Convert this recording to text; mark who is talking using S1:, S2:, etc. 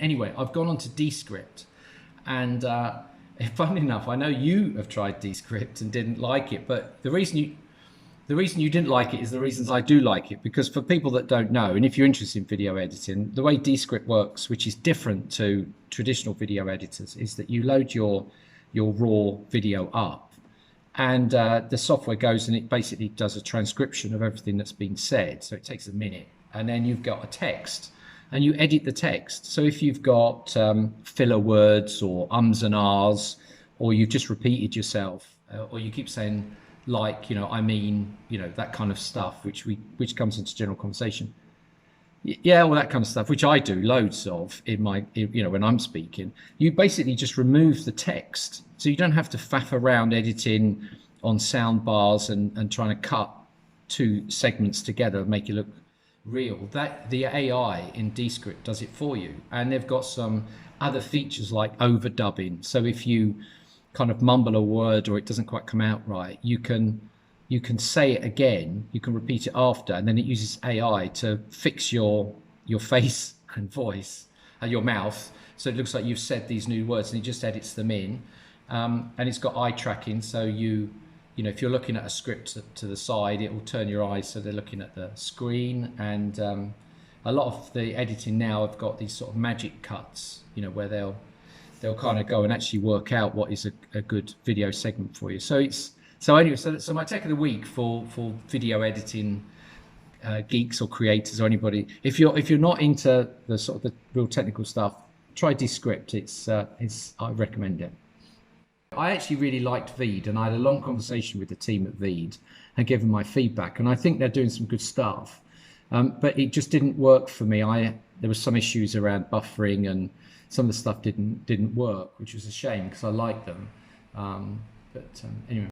S1: Anyway, I've gone on to Descript, and funny enough, I know you have tried Descript and didn't like it, but the reason you didn't like it is the reasons I do like it, because for people that don't know, and if you're interested in video editing, the way Descript works, which is different to traditional video editors, is that you load your raw video up, and the software goes and it basically does a transcription of everything that's been said. So it takes a minute, and then you've got a text, and you edit the text. So if you've got filler words or ums and ahs, or you've just repeated yourself, or you keep saying, like, I mean, that kind of stuff, which comes into general conversation. Yeah, all that kind of stuff, which I do loads of in my, when I'm speaking. You basically just remove the text, so you don't have to faff around editing on sound bars and trying to cut two segments together and make it look real. That the AI in Descript does it for you, and they've got some other features like overdubbing. So if you kind of mumble a word or it doesn't quite come out right, you can say it again, you can repeat it after, and then it uses AI to fix your face and voice and your mouth, so it looks like you've said these new words, and it just edits them in. And it's got eye tracking, so if you're looking at a script to the side, it will turn your eyes so they're looking at the screen. And a lot of the editing now have got these sort of magic cuts, where they'll kind of go and actually work out what is a good video segment for you. So my tech of the week for video editing geeks or creators or anybody, if you're not into the sort of the real technical stuff, try Descript. I recommend it. I actually really liked Veed, and I had a long conversation with the team at Veed and gave them my feedback, and I think they're doing some good stuff. But it just didn't work for me. There was some issues around buffering, and some of the stuff didn't work, which was a shame because I liked them. Anyway.